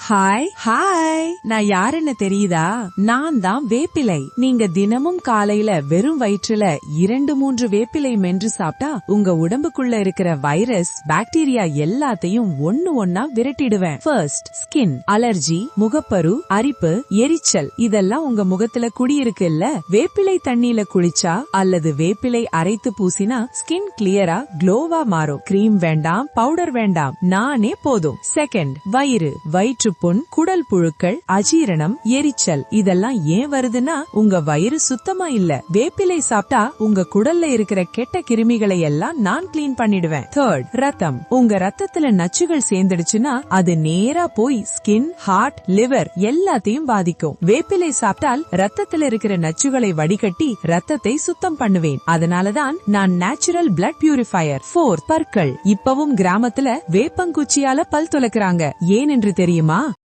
Hi hi, நான் யாருன்னு தெரியுதா? நான் தான் வேப்பிலை. நீங்க தினமும் காலையில வெறும் வயிற்றுல 2-3 வேப்பிலை மென்று சாப்பிட்டா உங்க உடம்புக்குள்ள இருக்கிற வைரஸ் பாக்டீரியா எல்லாத்தையும் ஒண்ணு ஒன்னா விரட்டிடுவேன். ஃபர்ஸ்ட், ஸ்கின் அலர்ஜி, முகப்பரு, அரிப்பு, எரிச்சல் இதெல்லாம் உங்க முகத்துல குடியிருக்கு இல்ல? வேப்பிலை தண்ணியில குளிச்சா அல்லது வேப்பிலை அரைத்து பூசினா ஸ்கின் கிளியரா க்ளோவா மாறும். கிரீம் வேண்டாம், பவுடர் வேண்டாம், நானே போதும். செகண்ட், வயிறு, வயிற்றுப்புண், குடல் புழுக்கள், அஜீரணம், எரிச்சல் இதெல்லாம் ஏன் வருதுன்னா உங்க வயிறு சுத்தமா இல்ல. வேப்பிலை சாப்பிட்டா உங்க குடல்ல இருக்கிற கெட்ட கிருமிகளை எல்லாம் நான் கிளீன் பண்ணிடுவேன். தேர்ட், ரத்தம். உங்க ரத்தத்துல நச்சுகள் சேர்ந்துடுச்சுன்னா அது நேரா போய் ஸ்கின், ஹார்ட், லிவர் எல்லாத்தையும் பாதிக்கும். வேப்பிலை சாப்பிட்டால் ரத்தத்துல இருக்கிற நச்சுகளை வடிகட்டி ரத்தத்தை சுத்தம் பண்ணுவேன். அதனாலதான் நான் நேச்சுரல் பிளட் பியூரிஃபையர். ஃபோர்த், பற்கள். இப்பவும் கிராமத்துல வேப்பங்குச்சியால பல் துலக்குறாங்க. ஏன் என்று தெரியுமா?